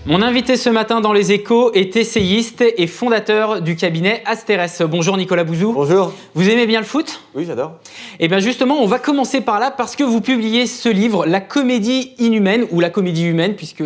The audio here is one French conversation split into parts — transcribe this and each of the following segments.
Mon invité ce matin dans Les Échos est essayiste et fondateur du cabinet Asterès. Bonjour Nicolas Bouzou. Bonjour. Vous aimez bien le foot? Oui, j'adore. Et bien justement, on va commencer par là parce que vous publiez ce livre, La comédie inhumaine, ou La comédie humaine, puisque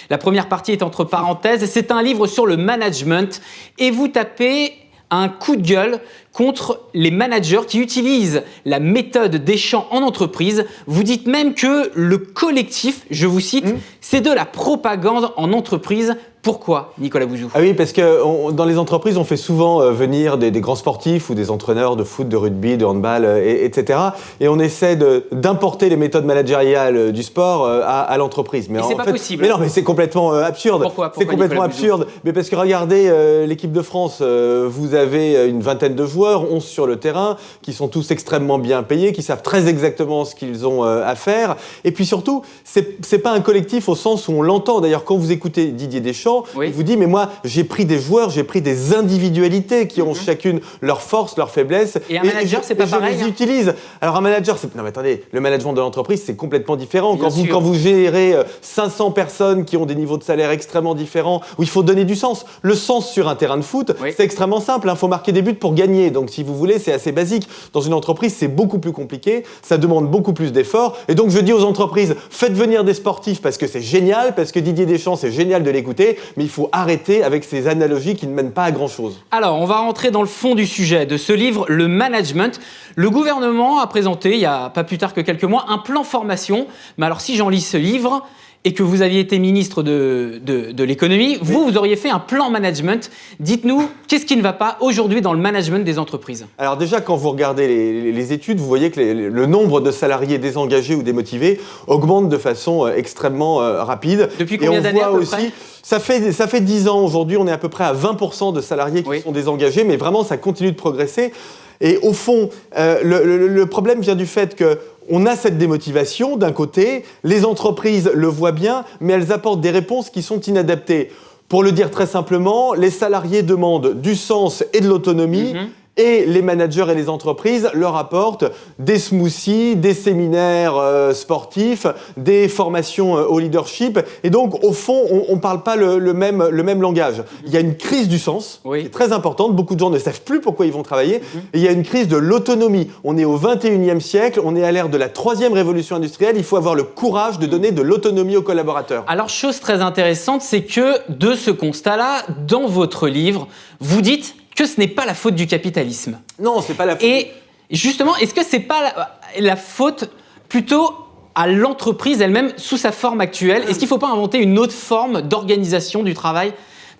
la première partie est entre parenthèses. C'est un livre sur le management et vous tapez un coup de gueule contre les managers qui utilisent la méthode Deschamps en entreprise. Vous dites même que le collectif, je vous cite, c'est de la propagande en entreprise. Pourquoi, Nicolas Bouzou? Ah oui, parce que dans les entreprises, on fait souvent venir des grands sportifs ou des entraîneurs de foot, de rugby, de handball, etc. Et on essaie d'importer les méthodes managériales du sport à l'entreprise. Mais c'est pas possible. Mais non, mais c'est complètement absurde. Pourquoi c'est complètement absurde. Mais parce que regardez l'équipe de France, vous avez une vingtaine de joueurs, 11 sur le terrain, qui sont tous extrêmement bien payés, qui savent très exactement ce qu'ils ont à faire. Et puis surtout, c'est pas un collectif au sens où on l'entend. D'ailleurs, quand vous écoutez Didier Deschamps, il vous dit, mais moi, j'ai pris des joueurs, j'ai pris des individualités qui ont chacune leurs forces, leurs faiblesses. Et un manager, c'est pas pareil. Je les utilise. Alors un manager, non mais attendez, le management de l'entreprise, c'est complètement différent. Quand vous gérez 500 personnes qui ont des niveaux de salaire extrêmement différents, où il faut donner du sens. Le sens sur un terrain de foot, c'est extrêmement simple. Il faut marquer des buts pour gagner. Donc si vous voulez, c'est assez basique. Dans une entreprise, c'est beaucoup plus compliqué. Ça demande beaucoup plus d'efforts. Et donc je dis aux entreprises, faites venir des sportifs parce que c'est génial, parce que Didier Deschamps, c'est génial de l'écouter. Mais il faut arrêter avec ces analogies qui ne mènent pas à grand-chose. Alors, on va rentrer dans le fond du sujet de ce livre, le management. Le gouvernement a présenté, il n'y a pas plus tard que quelques mois, un plan formation. Mais alors, si j'en lis ce livre et que vous aviez été ministre de l'économie, vous auriez fait un plan management. Dites-nous, qu'est-ce qui ne va pas aujourd'hui dans le management des entreprises? Alors déjà, quand vous regardez les études, vous voyez que le nombre de salariés désengagés ou démotivés augmente de façon extrêmement rapide. Depuis combien d'années à peu près? Ça fait 10 ans aujourd'hui, on est à peu près à 20% de salariés qui sont désengagés, mais vraiment ça continue de progresser. Et au fond, le problème vient du fait qu'on a cette démotivation d'un côté, les entreprises le voient bien, mais elles apportent des réponses qui sont inadaptées. Pour le dire très simplement, les salariés demandent du sens et de l'autonomie. Et les managers et les entreprises leur apportent des smoothies, des séminaires sportifs, des formations au leadership. Et donc, au fond, on ne parle pas le même langage. Il y a une crise du sens qui est très importante. Beaucoup de gens ne savent plus pourquoi ils vont travailler. Et il y a une crise de l'autonomie. On est au 21e siècle, on est à l'ère de la 3e révolution industrielle. Il faut avoir le courage de donner de l'autonomie aux collaborateurs. Alors, chose très intéressante, c'est que de ce constat-là, dans votre livre, vous dites que ce n'est pas la faute du capitalisme. Non, c'est pas la faute. Et justement, est-ce que c'est pas la faute plutôt à l'entreprise elle-même sous sa forme actuelle? Est-ce qu'il ne faut pas inventer une autre forme d'organisation du travail?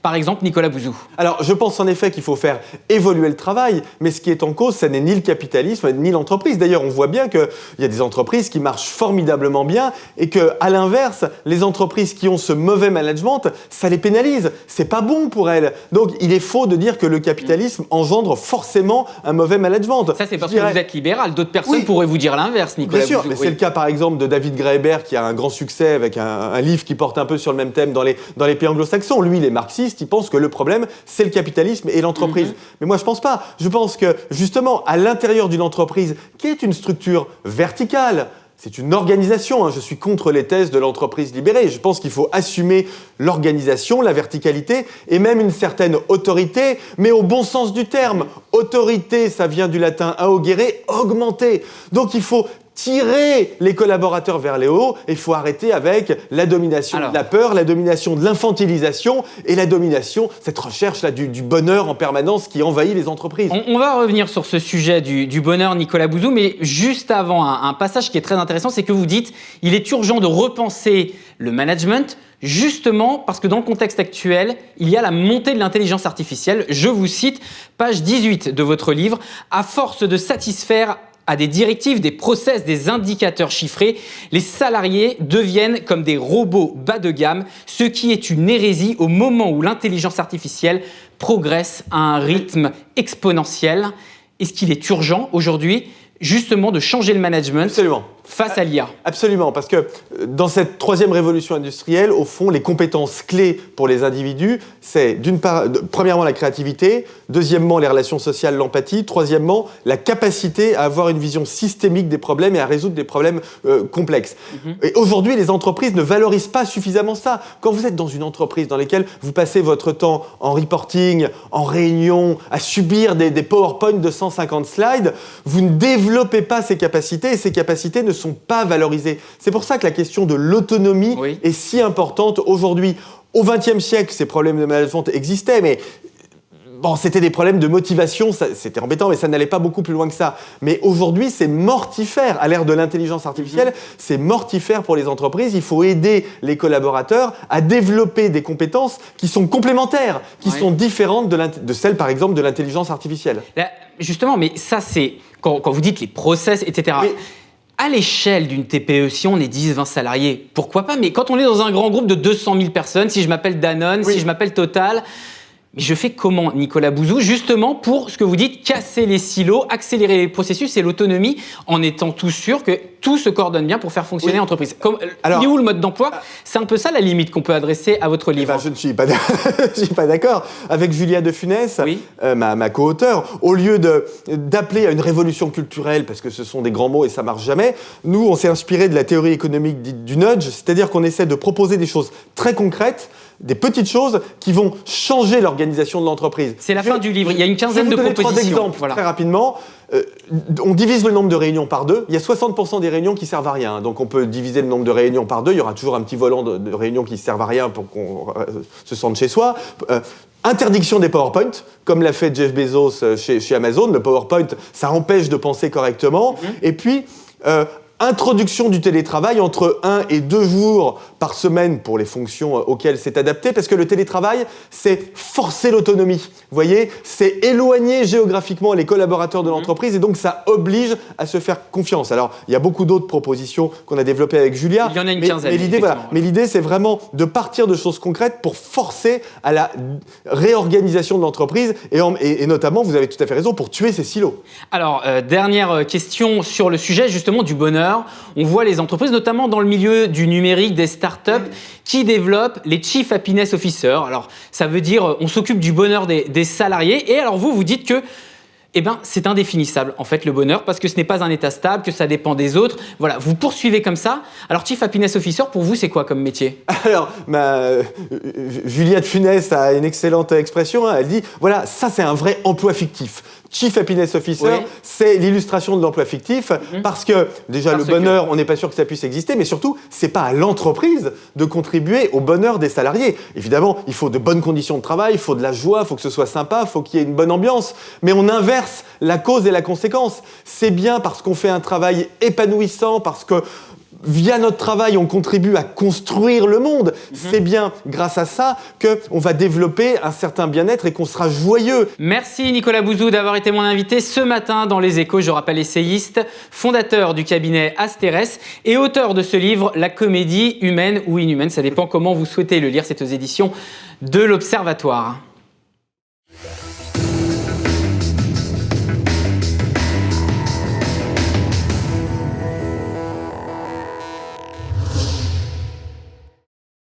Par exemple, Nicolas Bouzou. Alors, je pense en effet qu'il faut faire évoluer le travail, mais ce qui est en cause, ce n'est ni le capitalisme, ni l'entreprise. D'ailleurs, on voit bien qu'il y a des entreprises qui marchent formidablement bien et qu'à l'inverse, les entreprises qui ont ce mauvais management, ça les pénalise. C'est pas bon pour elles. Donc, il est faux de dire que le capitalisme engendre forcément un mauvais management. Ça, c'est parce que vous êtes libéral. D'autres personnes pourraient vous dire l'inverse, Nicolas Bien sûr, Bouzou. mais c'est le cas par exemple de David Graeber qui a un grand succès avec un livre qui porte un peu sur le même thème dans les pays anglo-saxons. Lui, il est marxiste. Il pense que le problème, c'est le capitalisme et l'entreprise. Mais moi, je pense pas. Je pense que, justement, à l'intérieur d'une entreprise, qui est une structure verticale, c'est une organisation. Je suis contre les thèses de l'entreprise libérée. Je pense qu'il faut assumer l'organisation, la verticalité et même une certaine autorité, mais au bon sens du terme. Autorité, ça vient du latin augere, augmenter. Donc, il faut tirer les collaborateurs vers les hauts et il faut arrêter avec la domination de la peur, la domination de l'infantilisation et la domination, cette recherche-là du bonheur en permanence qui envahit les entreprises. On va revenir sur ce sujet du bonheur, Nicolas Bouzou, mais juste avant, un passage qui est très intéressant, c'est que vous dites il est urgent de repenser le management, justement parce que dans le contexte actuel, il y a la montée de l'intelligence artificielle. Je vous cite, page 18 de votre livre, « À force de satisfaire à des directives, des process, des indicateurs chiffrés, les salariés deviennent comme des robots bas de gamme, ce qui est une hérésie au moment où l'intelligence artificielle progresse à un rythme exponentiel. Est-ce qu'il est urgent aujourd'hui justement de changer le management? Absolument. face à l'IA. Absolument, parce que dans cette troisième révolution industrielle, au fond, les compétences clés pour les individus, c'est d'une part, premièrement, la créativité, deuxièmement, les relations sociales, l'empathie, troisièmement, la capacité à avoir une vision systémique des problèmes et à résoudre des problèmes complexes. Et aujourd'hui, les entreprises ne valorisent pas suffisamment ça. Quand vous êtes dans une entreprise dans laquelle vous passez votre temps en reporting, en réunion, à subir des PowerPoint de 150 slides, vous ne développez pas ces capacités et ces capacités ne sont pas valorisées. C'est pour ça que la question de l'autonomie est si importante aujourd'hui. Au XXe siècle, ces problèmes de management existaient, mais bon, c'était des problèmes de motivation, c'était embêtant, mais ça n'allait pas beaucoup plus loin que ça. Mais aujourd'hui, c'est mortifère. À l'ère de l'intelligence artificielle, c'est mortifère pour les entreprises. Il faut aider les collaborateurs à développer des compétences qui sont complémentaires, qui sont différentes de celles, par exemple, de l'intelligence artificielle. Là, justement, mais ça, c'est quand vous dites les process, etc. Oui. À l'échelle d'une TPE, si on est 10, 20 salariés, pourquoi pas? Mais quand on est dans un grand groupe de 200 000 personnes, si je m'appelle Danone, si je m'appelle Total, mais je fais comment, Nicolas Bouzou, justement pour ce que vous dites, casser les silos, accélérer les processus et l'autonomie, en étant tout sûr que tout se coordonne bien pour faire fonctionner l'entreprise. Alors, il est où le mode d'emploi? C'est un peu ça la limite qu'on peut adresser à votre livre. Je ne suis pas d'accord. Avec Julia de Funès, ma co-auteure, au lieu d'appeler à une révolution culturelle, parce que ce sont des grands mots et ça marche jamais, nous, on s'est inspiré de la théorie économique dite du nudge, c'est-à-dire qu'on essaie de proposer des choses très concrètes, des petites choses qui vont changer l'organisation de l'entreprise. C'est la fin du livre. Il y a une quinzaine de propositions. Je vais vous donner 3 exemples très rapidement. On divise le nombre de réunions par 2. Il y a 60% des réunions qui servent à rien. Donc on peut diviser le nombre de réunions par 2. Il y aura toujours un petit volant de réunions qui servent à rien pour qu'on se sente chez soi. Interdiction des PowerPoint, comme l'a fait Jeff Bezos chez Amazon. Le PowerPoint, ça empêche de penser correctement. Et puis, introduction du télétravail entre 1 et 2 jours par semaine pour les fonctions auxquelles c'est adapté, parce que le télétravail, c'est forcer l'autonomie. Vous voyez, c'est éloigner géographiquement les collaborateurs de l'entreprise et donc ça oblige à se faire confiance. Alors, il y a beaucoup d'autres propositions qu'on a développées avec Julia. Il y en a une quinzaine. Mais l'idée, c'est vraiment de partir de choses concrètes pour forcer à la réorganisation de l'entreprise et notamment, vous avez tout à fait raison, pour tuer ces silos. Alors, dernière question sur le sujet justement du bonheur. On voit les entreprises, notamment dans le milieu du numérique, des startups, qui développent les Chief Happiness Officers. Alors, ça veut dire on s'occupe du bonheur des salariés. Et alors, vous dites que c'est indéfinissable, en fait, le bonheur, parce que ce n'est pas un état stable, que ça dépend des autres. Voilà, vous poursuivez comme ça. Alors, Chief Happiness Officer, pour vous, c'est quoi comme métier? Alors, Julia de Funès a une excellente expression. Elle dit, voilà, ça, c'est un vrai emploi fictif. Chief Happiness Officer, c'est l'illustration de l'emploi fictif, parce que déjà le bonheur, on n'est pas sûr que ça puisse exister, mais surtout, c'est pas à l'entreprise de contribuer au bonheur des salariés. Évidemment, il faut de bonnes conditions de travail, il faut de la joie, il faut que ce soit sympa, il faut qu'il y ait une bonne ambiance, mais on inverse la cause et la conséquence. C'est bien parce qu'on fait un travail épanouissant, parce que via notre travail, on contribue à construire le monde. C'est bien grâce à ça qu'on va développer un certain bien-être et qu'on sera joyeux. Merci Nicolas Bouzou d'avoir été mon invité ce matin dans Les Échos. Je rappelle essayiste, fondateur du cabinet Asterès et auteur de ce livre, La comédie humaine ou inhumaine. Ça dépend comment vous souhaitez le lire. C'est aux éditions de l'Observatoire.